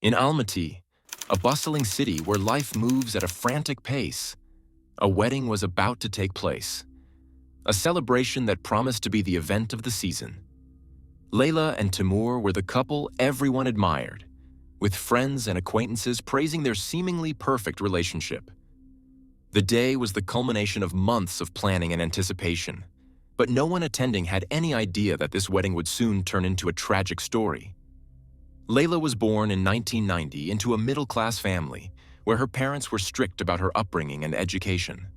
In Almaty, a bustling city where life moves at a frantic pace, a wedding was about to take place, a celebration that promised to be the event of the season. Leyla and Timur were the couple everyone admired, with friends and acquaintances praising their seemingly perfect relationship. The day was the culmination of months of planning and anticipation, but no one attending had any idea that this wedding would soon turn into a tragic story. Leyla was born in 1990 into a middle-class family where her parents were strict about her upbringing and education.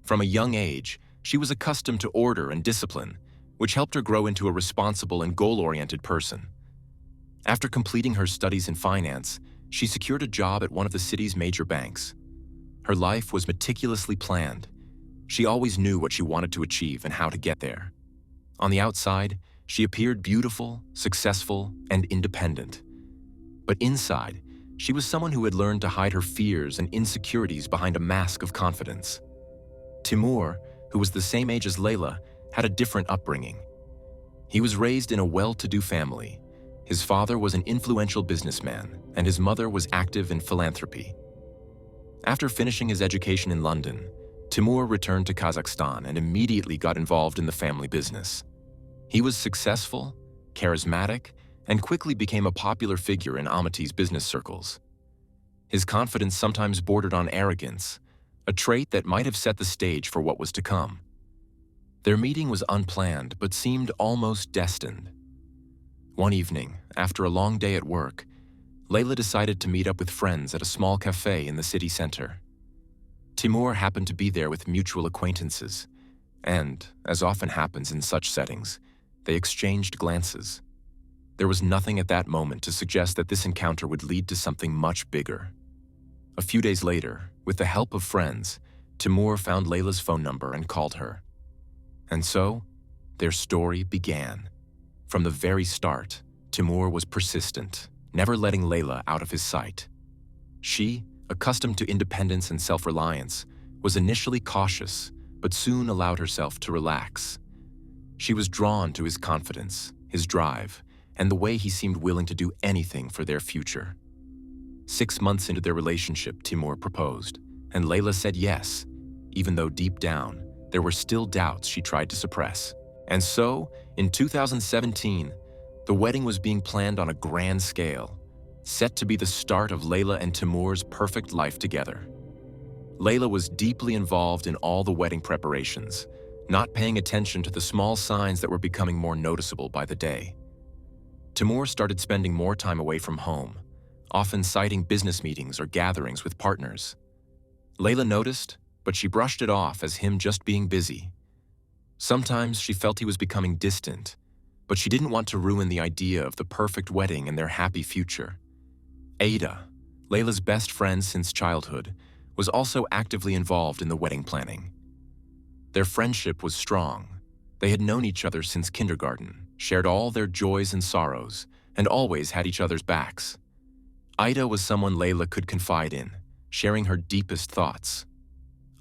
From a young age, she was accustomed to order and discipline, which helped her grow into a responsible and goal-oriented person. After completing her studies in finance, she secured a job at one of the city's major banks. Her life was meticulously planned. She always knew what she wanted to achieve and how to get there. On the outside, she appeared beautiful, successful, and independent. But inside, she was someone who had learned to hide her fears and insecurities behind a mask of confidence. Timur, who was the same age as Leyla, had a different upbringing. He was raised in a well-to-do family. His father was an influential businessman, and his mother was active in philanthropy. After finishing his education in London, Timur returned to Kazakhstan and immediately got involved in the family business. He was successful, charismatic, and quickly became a popular figure in Almaty's business circles. His confidence sometimes bordered on arrogance, a trait that might have set the stage for what was to come. Their meeting was unplanned but seemed almost destined. One evening, after a long day at work, Leyla decided to meet up with friends at a small cafe in the city center. Timur happened to be there with mutual acquaintances, and, as often happens in such settings, they exchanged glances. There was nothing at that moment to suggest that this encounter would lead to something much bigger. A few days later, with the help of friends, Timur found Leyla's phone number and called her. And so, their story began. From the very start, Timur was persistent, never letting Leyla out of his sight. She, accustomed to independence and self-reliance, was initially cautious, but soon allowed herself to relax. She was drawn to his confidence, his drive, and the way he seemed willing to do anything for their future. 6 months into their relationship, Timur proposed, and Leyla said yes, even though deep down, there were still doubts she tried to suppress. And so, in 2017, the wedding was being planned on a grand scale, set to be the start of Leyla and Timur's perfect life together. Leyla was deeply involved in all the wedding preparations, not paying attention to the small signs that were becoming more noticeable by the day. Timur started spending more time away from home, often citing business meetings or gatherings with partners. Leyla noticed, but she brushed it off as him just being busy. Sometimes she felt he was becoming distant, but she didn't want to ruin the idea of the perfect wedding and their happy future. Ada, Leyla's best friend since childhood, was also actively involved in the wedding planning. Their friendship was strong. They had known each other since kindergarten, shared all their joys and sorrows, and always had each other's backs. Ida was someone Leyla could confide in, sharing her deepest thoughts.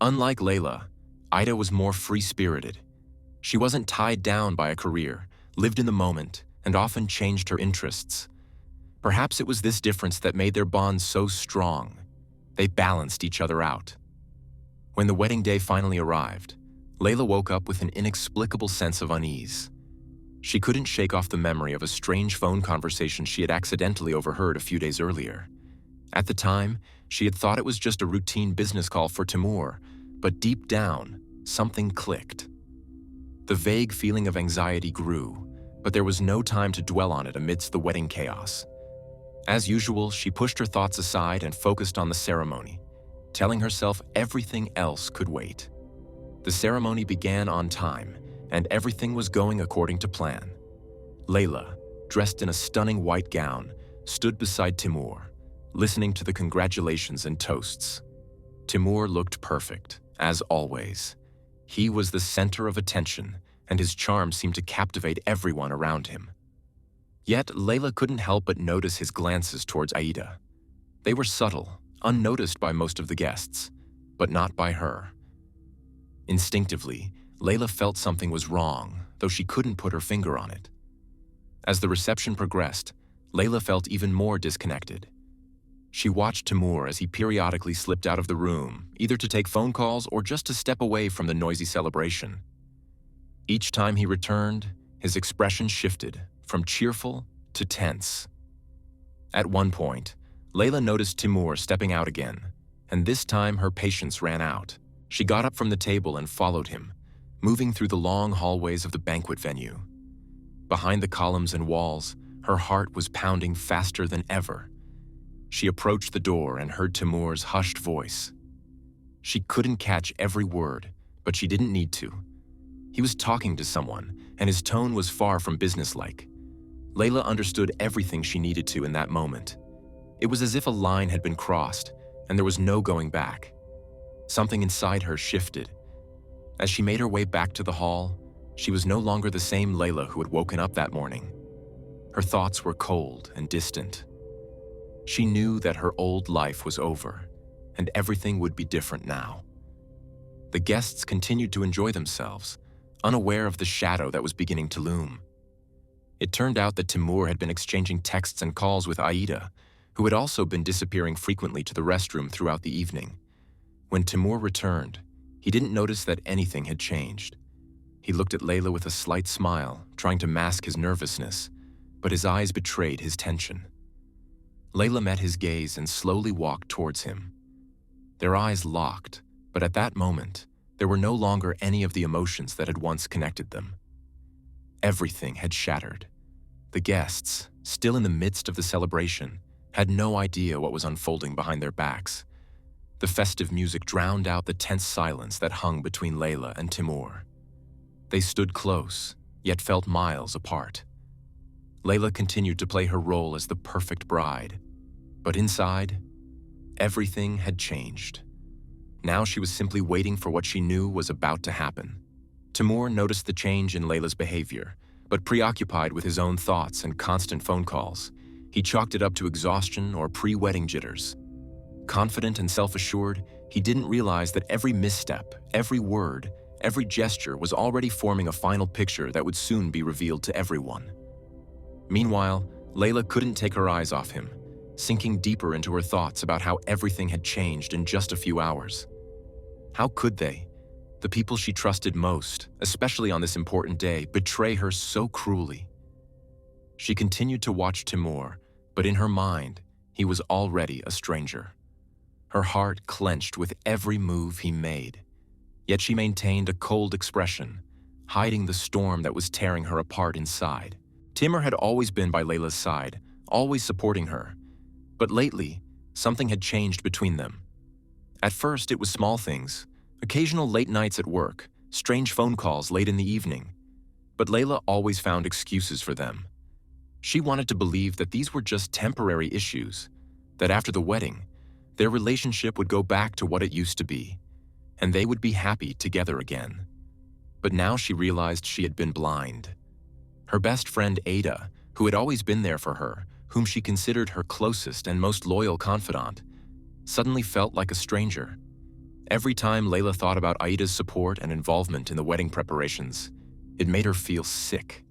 Unlike Leyla, Ida was more free-spirited. She wasn't tied down by a career, lived in the moment, and often changed her interests. Perhaps it was this difference that made their bond so strong. They balanced each other out. When the wedding day finally arrived, Leyla woke up with an inexplicable sense of unease. She couldn't shake off the memory of a strange phone conversation she had accidentally overheard a few days earlier. At the time, she had thought it was just a routine business call for Timur, but deep down, something clicked. The vague feeling of anxiety grew, but there was no time to dwell on it amidst the wedding chaos. As usual, she pushed her thoughts aside and focused on the ceremony, telling herself everything else could wait. The ceremony began on time, and everything was going according to plan. Leyla, dressed in a stunning white gown, stood beside Timur, listening to the congratulations and toasts. Timur looked perfect, as always. He was the center of attention, and his charm seemed to captivate everyone around him. Yet Leyla couldn't help but notice his glances towards Aida. They were subtle, unnoticed by most of the guests, but not by her. Instinctively, Leyla felt something was wrong, though she couldn't put her finger on it. As the reception progressed, Leyla felt even more disconnected. She watched Timur as he periodically slipped out of the room, either to take phone calls or just to step away from the noisy celebration. Each time he returned, his expression shifted from cheerful to tense. At one point, Leyla noticed Timur stepping out again, and this time her patience ran out. She got up from the table and followed him, moving through the long hallways of the banquet venue. Behind the columns and walls, her heart was pounding faster than ever. She approached the door and heard Timur's hushed voice. She couldn't catch every word, but she didn't need to. He was talking to someone, and his tone was far from businesslike. Leyla understood everything she needed to in that moment. It was as if a line had been crossed, and there was no going back. Something inside her shifted. As she made her way back to the hall, she was no longer the same Leyla who had woken up that morning. Her thoughts were cold and distant. She knew that her old life was over, and everything would be different now. The guests continued to enjoy themselves, unaware of the shadow that was beginning to loom. It turned out that Timur had been exchanging texts and calls with Aida, who had also been disappearing frequently to the restroom throughout the evening. When Timur returned, he didn't notice that anything had changed. He looked at Leyla with a slight smile, trying to mask his nervousness, but his eyes betrayed his tension. Leyla met his gaze and slowly walked towards him. Their eyes locked, but at that moment, there were no longer any of the emotions that had once connected them. Everything had shattered. The guests, still in the midst of the celebration, had no idea what was unfolding behind their backs. The festive music drowned out the tense silence that hung between Leyla and Timur. They stood close, yet felt miles apart. Leyla continued to play her role as the perfect bride, but inside, everything had changed. Now she was simply waiting for what she knew was about to happen. Timur noticed the change in Leyla's behavior, but preoccupied with his own thoughts and constant phone calls, he chalked it up to exhaustion or pre-wedding jitters. Confident and self-assured, he didn't realize that every misstep, every word, every gesture was already forming a final picture that would soon be revealed to everyone. Meanwhile, Leyla couldn't take her eyes off him, sinking deeper into her thoughts about how everything had changed in just a few hours. How could they, the people she trusted most, especially on this important day, betray her so cruelly? She continued to watch Timur, but in her mind, he was already a stranger. Her heart clenched with every move he made, yet she maintained a cold expression, hiding the storm that was tearing her apart inside. Timur had always been by Leyla's side, always supporting her, but lately, something had changed between them. At first, it was small things, occasional late nights at work, strange phone calls late in the evening, but Leyla always found excuses for them. She wanted to believe that these were just temporary issues, that after the wedding, their relationship would go back to what it used to be, and they would be happy together again. But now she realized she had been blind. Her best friend Ada, who had always been there for her, whom she considered her closest and most loyal confidant, suddenly felt like a stranger. Every time Leyla thought about Aida's support and involvement in the wedding preparations, it made her feel sick.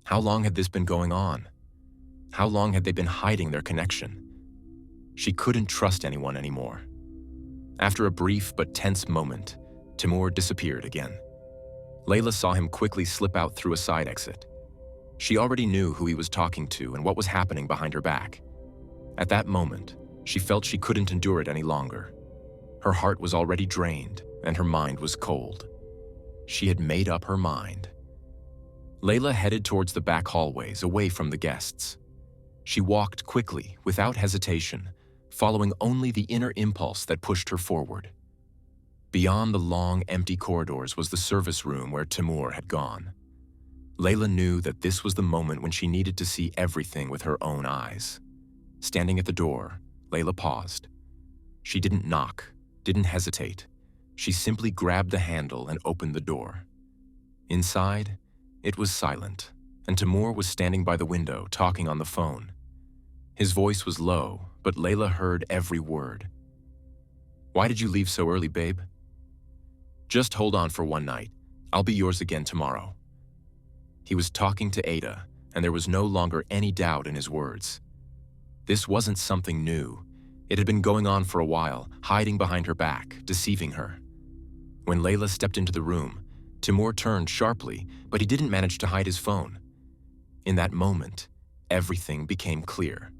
How long had this been going on? How long had they been hiding their connection? She couldn't trust anyone anymore. After a brief but tense moment, Timur disappeared again. Leyla saw him quickly slip out through a side exit. She already knew who he was talking to and what was happening behind her back. At that moment, she felt she couldn't endure it any longer. Her heart was already drained, and her mind was cold. She had made up her mind. Leyla headed towards the back hallways, away from the guests. She walked quickly, without hesitation, following only the inner impulse that pushed her forward. Beyond the long, empty corridors was the service room where Timur had gone. Leyla knew that this was the moment when she needed to see everything with her own eyes. Standing at the door, Leyla paused. She didn't knock, didn't hesitate. She simply grabbed the handle and opened the door. Inside, it was silent, and Timur was standing by the window, talking on the phone. His voice was low, but Leyla heard every word. "Why did you leave so early, babe?" "Just hold on for one night. I'll be yours again tomorrow." He was talking to Ada, and there was no longer any doubt in his words. This wasn't something new. It had been going on for a while, hiding behind her back, deceiving her. When Leyla stepped into the room, Timur turned sharply, but he didn't manage to hide his phone. In that moment, everything became clear.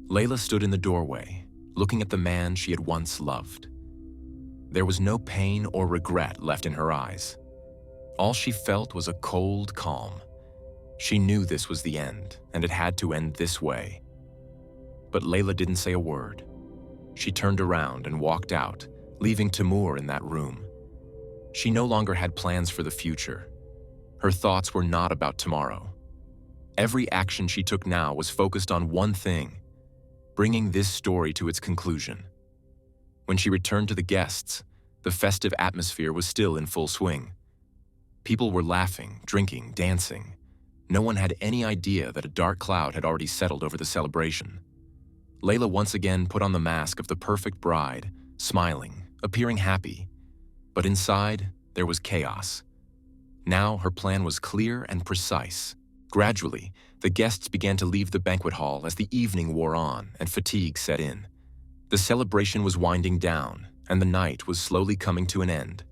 Leyla stood in the doorway, looking at the man she had once loved. There was no pain or regret left in her eyes. All she felt was a cold calm. She knew this was the end, and it had to end this way. But Leyla didn't say a word. She turned around and walked out, leaving Timur in that room. She no longer had plans for the future. Her thoughts were not about tomorrow. Every action she took now was focused on one thing: bringing this story to its conclusion. When she returned to the guests, the festive atmosphere was still in full swing. People were laughing, drinking, dancing. No one had any idea that a dark cloud had already settled over the celebration. Leyla once again put on the mask of the perfect bride, smiling, appearing happy. But inside, there was chaos. Now her plan was clear and precise. Gradually, the guests began to leave the banquet hall as the evening wore on and fatigue set in. The celebration was winding down, and the night was slowly coming to an end.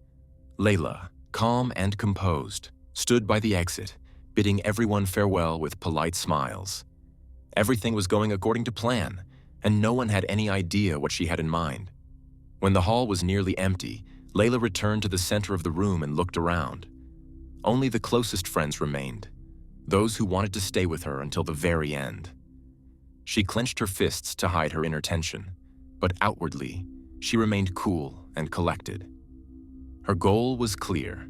Leyla, calm and composed, stood by the exit, bidding everyone farewell with polite smiles. Everything was going according to plan, and no one had any idea what she had in mind. When the hall was nearly empty, Leyla returned to the center of the room and looked around. Only the closest friends remained, those who wanted to stay with her until the very end. She clenched her fists to hide her inner tension, but outwardly, she remained cool and collected. Her goal was clear.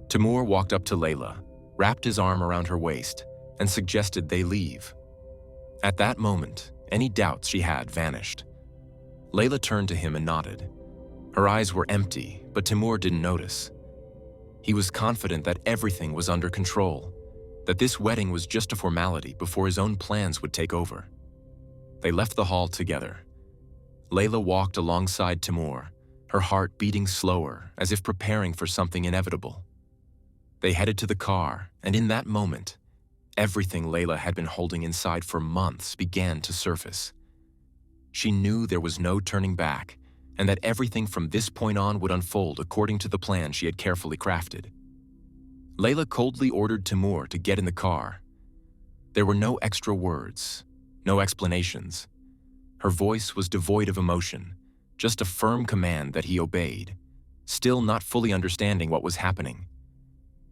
Timur walked up to Leyla, wrapped his arm around her waist, and suggested they leave. At that moment, any doubts she had vanished. Leyla turned to him and nodded. Her eyes were empty, but Timur didn't notice. He was confident that everything was under control, that this wedding was just a formality before his own plans would take over. They left the hall together. Leyla walked alongside Timur, her heart beating slower, as if preparing for something inevitable. They headed to the car, and in that moment, everything Leyla had been holding inside for months began to surface. She knew there was no turning back, and that everything from this point on would unfold according to the plan she had carefully crafted. Leyla coldly ordered Timur to get in the car. There were no extra words, no explanations. Her voice was devoid of emotion, just a firm command that he obeyed, still not fully understanding what was happening.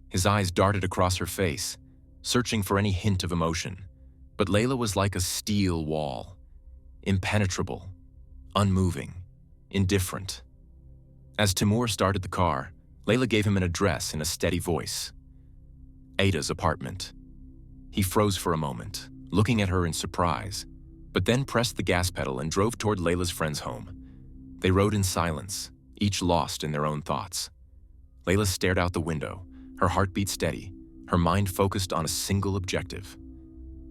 His eyes darted across her face, searching for any hint of emotion, but Leyla was like a steel wall, impenetrable, unmoving, indifferent. As Timur started the car, Leyla gave him an address in a steady voice. Ada's apartment. He froze for a moment, looking at her in surprise, but then pressed the gas pedal and drove toward Leyla's friend's home. They rode in silence, each lost in their own thoughts. Leyla stared out the window, her heartbeat steady, her mind focused on a single objective.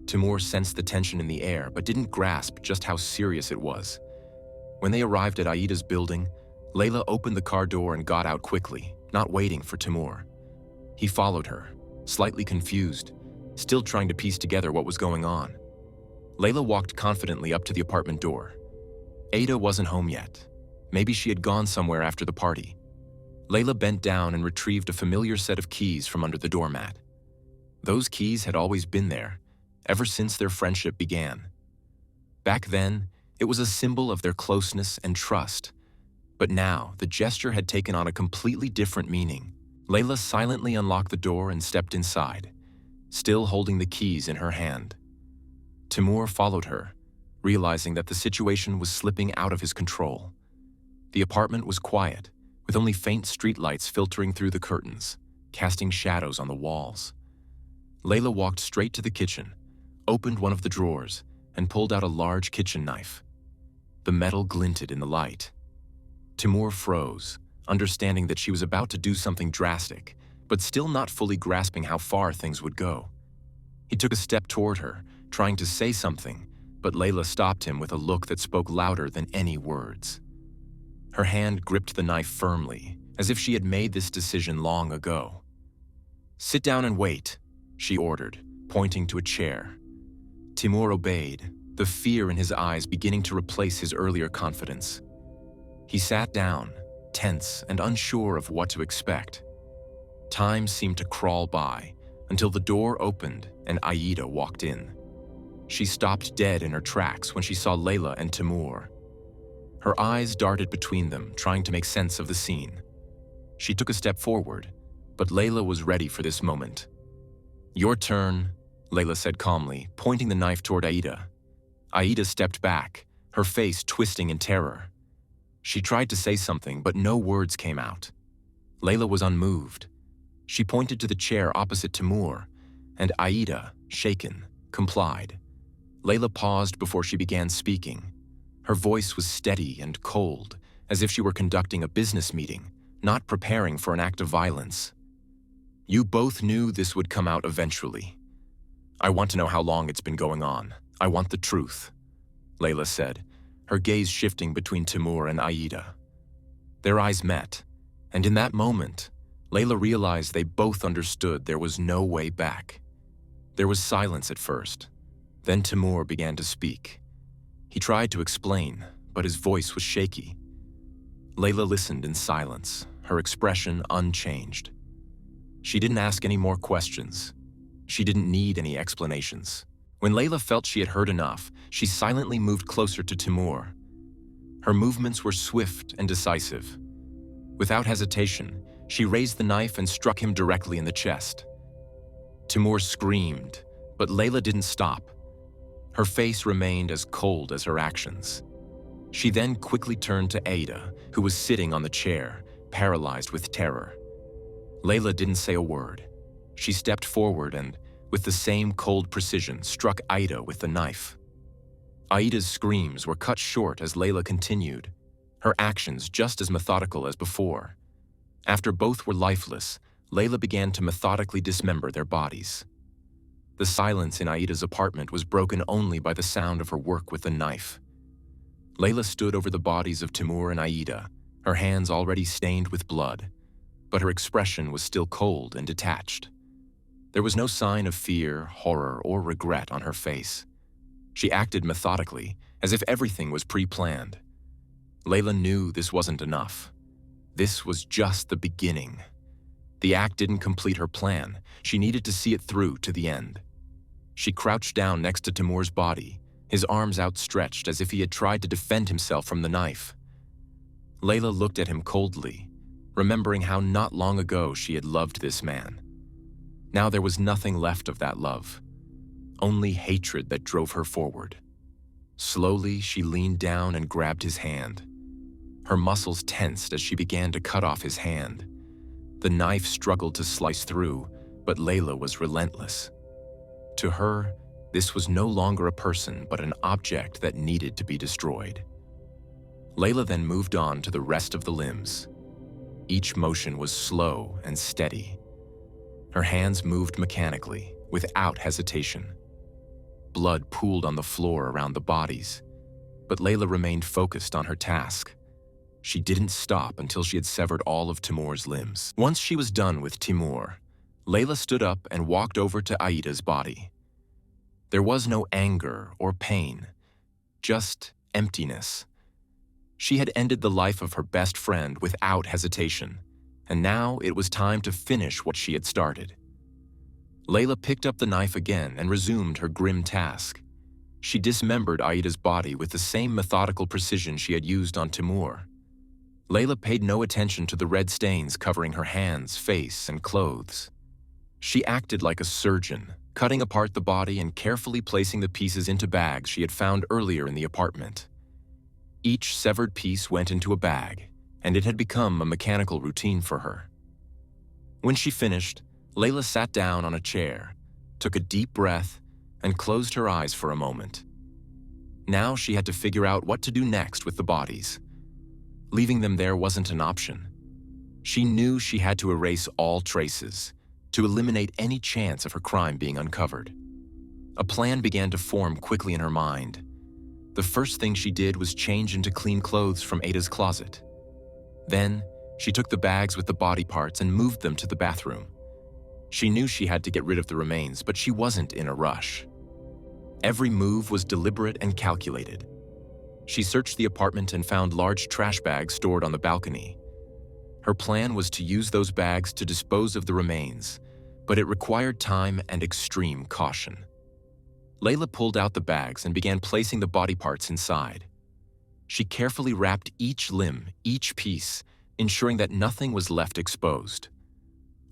Timur sensed the tension in the air, but didn't grasp just how serious it was. When they arrived at Aida's building, Leyla opened the car door and got out quickly, not waiting for Timur. He followed her, slightly confused, still trying to piece together what was going on. Leyla walked confidently up to the apartment door. Aida wasn't home yet. Maybe she had gone somewhere after the party. Leyla bent down and retrieved a familiar set of keys from under the doormat. Those keys had always been there, ever since their friendship began. Back then, it was a symbol of their closeness and trust. But now, the gesture had taken on a completely different meaning. Leyla silently unlocked the door and stepped inside, still holding the keys in her hand. Timur followed her, realizing that the situation was slipping out of his control. The apartment was quiet, with only faint streetlights filtering through the curtains, casting shadows on the walls. Leyla walked straight to the kitchen, opened one of the drawers, and pulled out a large kitchen knife. The metal glinted in the light. Timur froze, understanding that she was about to do something drastic, but still not fully grasping how far things would go. He took a step toward her, trying to say something, but Leyla stopped him with a look that spoke louder than any words. Her hand gripped the knife firmly, as if she had made this decision long ago. "Sit down and wait," she ordered, pointing to a chair. Timur obeyed, the fear in his eyes beginning to replace his earlier confidence. He sat down, tense and unsure of what to expect. Time seemed to crawl by until the door opened and Aida walked in. She stopped dead in her tracks when she saw Leyla and Timur. Her eyes darted between them, trying to make sense of the scene. She took a step forward, but Leyla was ready for this moment. "Your turn," Leyla said calmly, pointing the knife toward Aida. Aida stepped back, her face twisting in terror. She tried to say something, but no words came out. Leyla was unmoved. She pointed to the chair opposite Timur, and Aida, shaken, complied. Leyla paused before she began speaking. Her voice was steady and cold, as if she were conducting a business meeting, not preparing for an act of violence. "You both knew this would come out eventually. I want to know how long it's been going on. I want the truth," Leyla said, her gaze shifting between Timur and Aida. Their eyes met, and in that moment, Leyla realized they both understood there was no way back. There was silence at first. Then Timur began to speak. He tried to explain, but his voice was shaky. Leyla listened in silence, her expression unchanged. She didn't ask any more questions. She didn't need any explanations. When Leyla felt she had heard enough, she silently moved closer to Timur. Her movements were swift and decisive. Without hesitation, she raised the knife and struck him directly in the chest. Timur screamed, but Leyla didn't stop. Her face remained as cold as her actions. She then quickly turned to Aida, who was sitting on the chair, paralyzed with terror. Leyla didn't say a word. She stepped forward and, with the same cold precision, struck Aida with the knife. Aida's screams were cut short as Leyla continued, her actions just as methodical as before. After both were lifeless, Leyla began to methodically dismember their bodies. The silence in Aida's apartment was broken only by the sound of her work with the knife. Leyla stood over the bodies of Timur and Aida, her hands already stained with blood, but her expression was still cold and detached. There was no sign of fear, horror, or regret on her face. She acted methodically, as if everything was pre-planned. Leyla knew this wasn't enough. This was just the beginning. The act didn't complete her plan. She needed to see it through to the end. She crouched down next to Timur's body, his arms outstretched as if he had tried to defend himself from the knife. Leyla looked at him coldly, remembering how not long ago she had loved this man. Now there was nothing left of that love, only hatred that drove her forward. Slowly, she leaned down and grabbed his hand. Her muscles tensed as she began to cut off his hand. The knife struggled to slice through, but Leyla was relentless. To her, this was no longer a person but an object that needed to be destroyed. Leyla then moved on to the rest of the limbs. Each motion was slow and steady. Her hands moved mechanically, without hesitation. Blood pooled on the floor around the bodies, but Leyla remained focused on her task. She didn't stop until she had severed all of Timur's limbs. Once she was done with Timur, Leyla stood up and walked over to Aida's body. There was no anger or pain, just emptiness. She had ended the life of her best friend without hesitation, and now it was time to finish what she had started. Leyla picked up the knife again and resumed her grim task. She dismembered Aida's body with the same methodical precision she had used on Timur. Leyla paid no attention to the red stains covering her hands, face, and clothes. She acted like a surgeon, cutting apart the body and carefully placing the pieces into bags she had found earlier in the apartment. Each severed piece went into a bag, and it had become a mechanical routine for her. When she finished, Leyla sat down on a chair, took a deep breath, and closed her eyes for a moment. Now she had to figure out what to do next with the bodies. Leaving them there wasn't an option. She knew she had to erase all traces, to eliminate any chance of her crime being uncovered. A plan began to form quickly in her mind. The first thing she did was change into clean clothes from Aida's closet. Then, she took the bags with the body parts and moved them to the bathroom. She knew she had to get rid of the remains, but she wasn't in a rush. Every move was deliberate and calculated. She searched the apartment and found large trash bags stored on the balcony. Her plan was to use those bags to dispose of the remains, but it required time and extreme caution. Leyla pulled out the bags and began placing the body parts inside. She carefully wrapped each limb, each piece, ensuring that nothing was left exposed.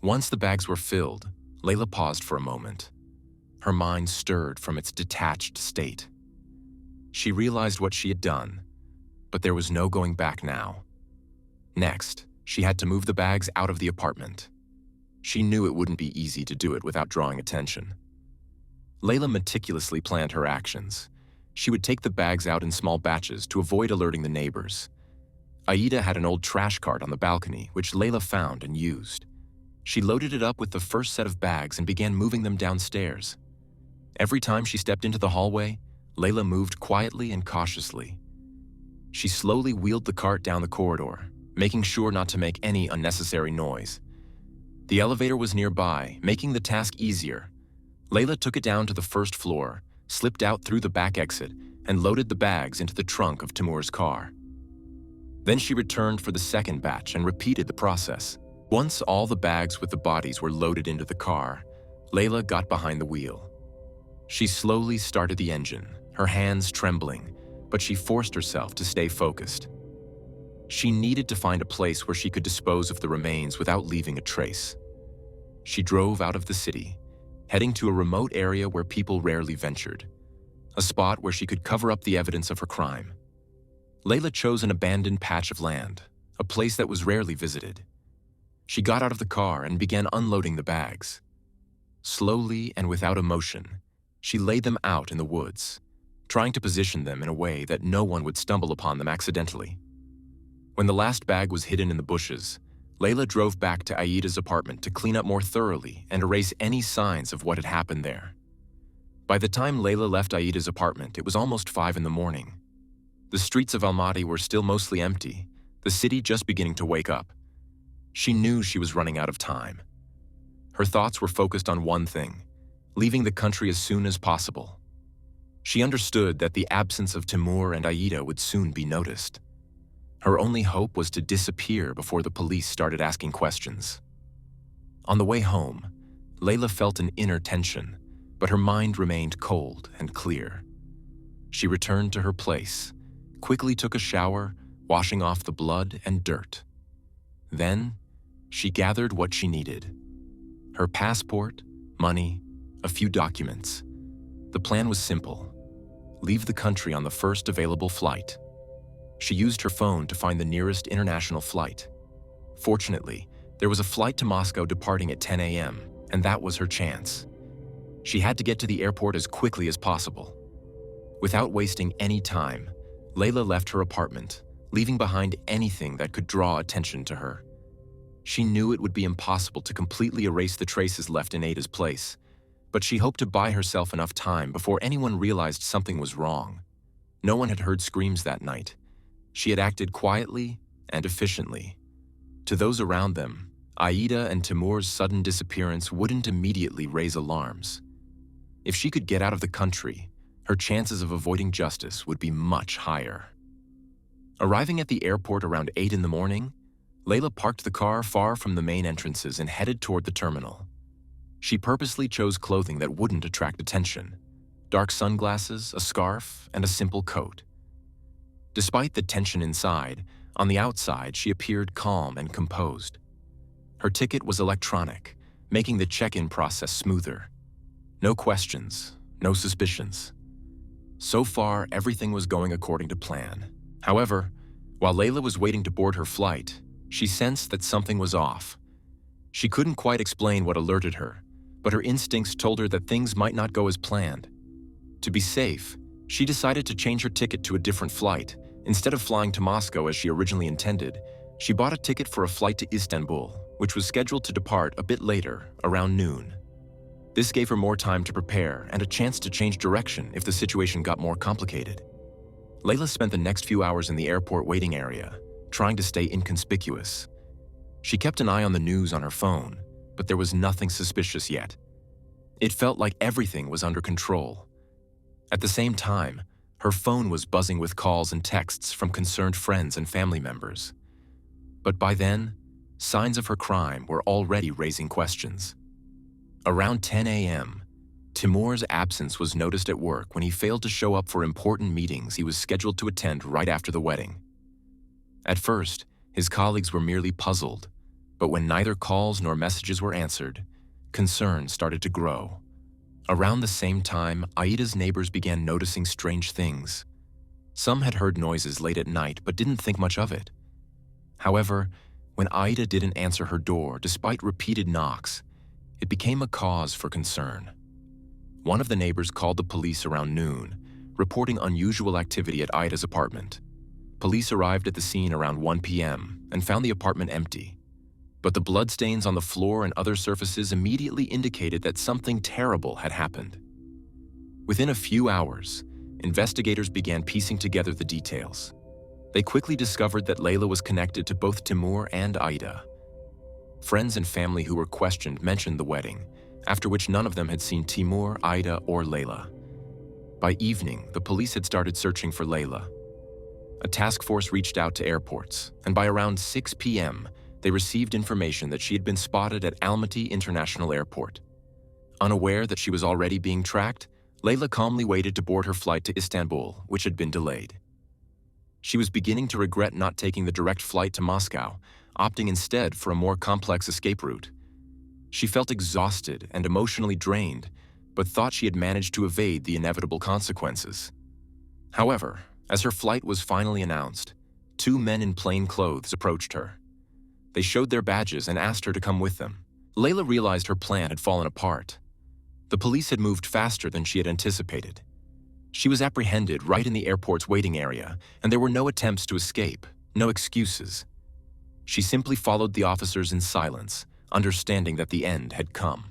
Once the bags were filled, Leyla paused for a moment. Her mind stirred from its detached state. She realized what she had done, but there was no going back now. Next, she had to move the bags out of the apartment. She knew it wouldn't be easy to do it without drawing attention. Leyla meticulously planned her actions. She would take the bags out in small batches to avoid alerting the neighbors. Aida had an old trash cart on the balcony, which Leyla found and used. She loaded it up with the first set of bags and began moving them downstairs. Every time she stepped into the hallway, Leyla moved quietly and cautiously. She slowly wheeled the cart down the corridor, making sure not to make any unnecessary noise. The elevator was nearby, making the task easier. Leyla took it down to the first floor, slipped out through the back exit, and loaded the bags into the trunk of Timur's car. Then she returned for the second batch and repeated the process. Once all the bags with the bodies were loaded into the car, Leyla got behind the wheel. She slowly started the engine, her hands trembling, but she forced herself to stay focused. She needed to find a place where she could dispose of the remains without leaving a trace. She drove out of the city, heading to a remote area where people rarely ventured, a spot where she could cover up the evidence of her crime. Leyla chose an abandoned patch of land, a place that was rarely visited. She got out of the car and began unloading the bags. Slowly and without emotion, she laid them out in the woods, trying to position them in a way that no one would stumble upon them accidentally. When the last bag was hidden in the bushes, Leyla drove back to Aida's apartment to clean up more thoroughly and erase any signs of what had happened there. By the time Leyla left Aida's apartment, it was almost 5 in the morning. The streets of Almaty were still mostly empty, the city just beginning to wake up. She knew she was running out of time. Her thoughts were focused on one thing: leaving the country as soon as possible. She understood that the absence of Timur and Aida would soon be noticed. Her only hope was to disappear before the police started asking questions. On the way home, Leyla felt an inner tension, but her mind remained cold and clear. She returned to her place, quickly took a shower, washing off the blood and dirt. Then, she gathered what she needed: her passport, money, a few documents. The plan was simple: leave the country on the first available flight. She used her phone to find the nearest international flight. Fortunately, there was a flight to Moscow departing at 10 a.m., and that was her chance. She had to get to the airport as quickly as possible. Without wasting any time, Leyla left her apartment, leaving behind anything that could draw attention to her. She knew it would be impossible to completely erase the traces left in Aida's place, but she hoped to buy herself enough time before anyone realized something was wrong. No one had heard screams that night. She had acted quietly and efficiently. To those around them, Aida and Timur's sudden disappearance wouldn't immediately raise alarms. If she could get out of the country, her chances of avoiding justice would be much higher. Arriving at the airport around 8 in the morning, Leyla parked the car far from the main entrances and headed toward the terminal. She purposely chose clothing that wouldn't attract attention: dark sunglasses, a scarf, and a simple coat. Despite the tension inside, on the outside she appeared calm and composed. Her ticket was electronic, making the check-in process smoother. No questions, no suspicions. So far, everything was going according to plan. However, while Leyla was waiting to board her flight, she sensed that something was off. She couldn't quite explain what alerted her, but her instincts told her that things might not go as planned. To be safe, she decided to change her ticket to a different flight. Instead of flying to Moscow as she originally intended, she bought a ticket for a flight to Istanbul, which was scheduled to depart a bit later, around noon. This gave her more time to prepare and a chance to change direction if the situation got more complicated. Leyla spent the next few hours in the airport waiting area, trying to stay inconspicuous. She kept an eye on the news on her phone, but there was nothing suspicious yet. It felt like everything was under control. At the same time, her phone was buzzing with calls and texts from concerned friends and family members. But by then, signs of her crime were already raising questions. Around 10 a.m., Timur's absence was noticed at work when he failed to show up for important meetings he was scheduled to attend right after the wedding. At first, his colleagues were merely puzzled, but when neither calls nor messages were answered, concern started to grow. Around the same time, Aida's neighbors began noticing strange things. Some had heard noises late at night but didn't think much of it. However, when Aida didn't answer her door despite repeated knocks, it became a cause for concern. One of the neighbors called the police around noon, reporting unusual activity at Aida's apartment. Police arrived at the scene around 1 p.m. and found the apartment empty. But the bloodstains on the floor and other surfaces immediately indicated that something terrible had happened. Within a few hours, investigators began piecing together the details. They quickly discovered that Leyla was connected to both Timur and Aida. Friends and family who were questioned mentioned the wedding, after which none of them had seen Timur, Aida, or Leyla. By evening, the police had started searching for Leyla. A task force reached out to airports, and by around 6 p.m., they received information that she had been spotted at Almaty International Airport. Unaware that she was already being tracked, Leyla calmly waited to board her flight to Istanbul, which had been delayed. She was beginning to regret not taking the direct flight to Moscow, opting instead for a more complex escape route. She felt exhausted and emotionally drained, but thought she had managed to evade the inevitable consequences. However, as her flight was finally announced, 2 men in plain clothes approached her. They showed their badges and asked her to come with them. Leyla realized her plan had fallen apart. The police had moved faster than she had anticipated. She was apprehended right in the airport's waiting area, and there were no attempts to escape, no excuses. She simply followed the officers in silence, understanding that the end had come.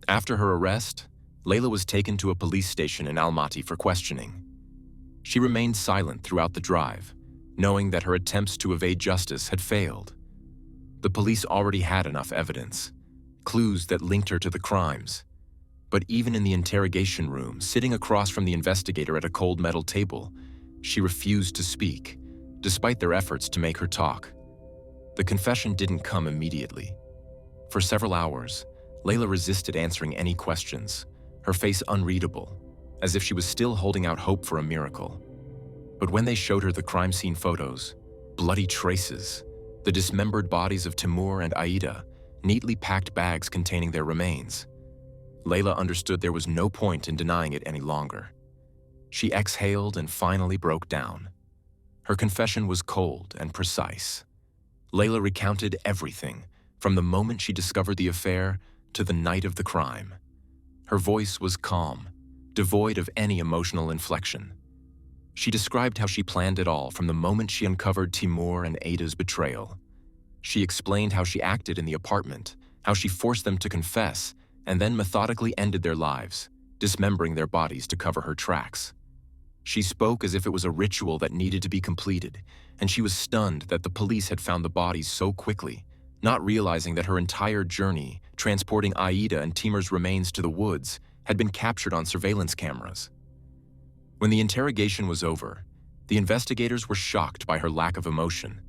After her arrest, Leyla was taken to a police station in Almaty for questioning. She remained silent throughout the drive, knowing that her attempts to evade justice had failed. The police already had enough evidence, clues that linked her to the crimes. But even in the interrogation room, sitting across from the investigator at a cold metal table, she refused to speak, despite their efforts to make her talk. The confession didn't come immediately. For several hours, Leyla resisted answering any questions, her face unreadable, as if she was still holding out hope for a miracle. But when they showed her the crime scene photos, bloody traces, the dismembered bodies of Timur and Aida, neatly packed bags containing their remains, Leyla understood there was no point in denying it any longer. She exhaled and finally broke down. Her confession was cold and precise. Leyla recounted everything, from the moment she discovered the affair to the night of the crime. Her voice was calm, devoid of any emotional inflection. She described how she planned it all from the moment she uncovered Timur and Aida's betrayal. She explained how she acted in the apartment, how she forced them to confess, and then methodically ended their lives, dismembering their bodies to cover her tracks. She spoke as if it was a ritual that needed to be completed, and she was stunned that the police had found the bodies so quickly, not realizing that her entire journey, transporting Aida and Timur's remains to the woods, had been captured on surveillance cameras. When the interrogation was over, the investigators were shocked by her lack of emotion.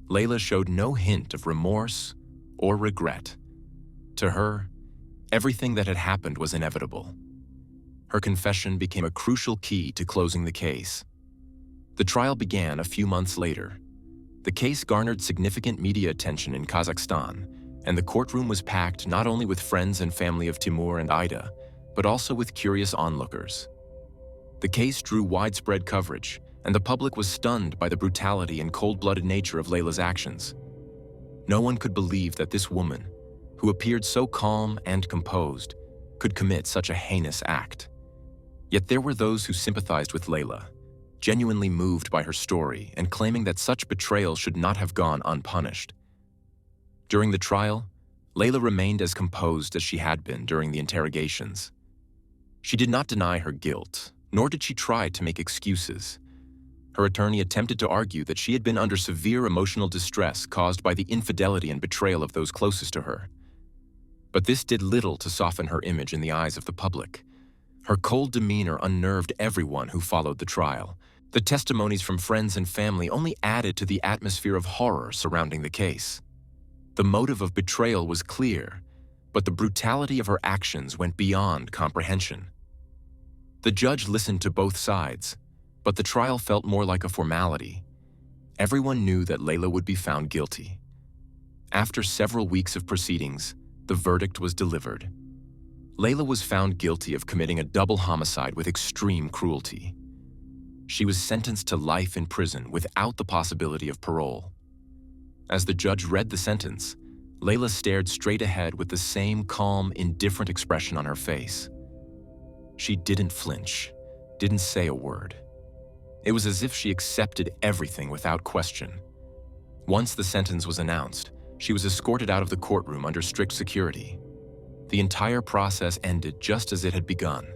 Leyla showed no hint of remorse or regret. To her, everything that had happened was inevitable. Her confession became a crucial key to closing the case. The trial began a few months later. The case garnered significant media attention in Kazakhstan, and the courtroom was packed not only with friends and family of Timur and Aida, but also with curious onlookers. The case drew widespread coverage, and the public was stunned by the brutality and cold-blooded nature of Leyla's actions. No one could believe that this woman, who appeared so calm and composed, could commit such a heinous act. Yet there were those who sympathized with Leyla, genuinely moved by her story and claiming that such betrayal should not have gone unpunished. During the trial, Leyla remained as composed as she had been during the interrogations. She did not deny her guilt, nor did she try to make excuses. Her attorney attempted to argue that she had been under severe emotional distress caused by the infidelity and betrayal of those closest to her. But this did little to soften her image in the eyes of the public. Her cold demeanor unnerved everyone who followed the trial. The testimonies from friends and family only added to the atmosphere of horror surrounding the case. The motive of betrayal was clear, but the brutality of her actions went beyond comprehension. The judge listened to both sides, but the trial felt more like a formality. Everyone knew that Leyla would be found guilty. After several weeks of proceedings, the verdict was delivered. Leyla was found guilty of committing a double homicide with extreme cruelty. She was sentenced to life in prison without the possibility of parole. As the judge read the sentence, Leyla stared straight ahead with the same calm, indifferent expression on her face. She didn't flinch, didn't say a word. It was as if she accepted everything without question. Once the sentence was announced, she was escorted out of the courtroom under strict security. The entire process ended just as it had begun,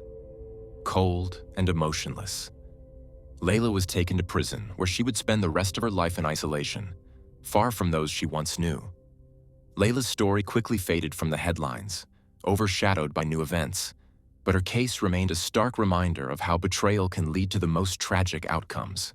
cold and emotionless. Leyla was taken to prison, where she would spend the rest of her life in isolation, far from those she once knew. Leyla's story quickly faded from the headlines, overshadowed by new events, but her case remained a stark reminder of how betrayal can lead to the most tragic outcomes.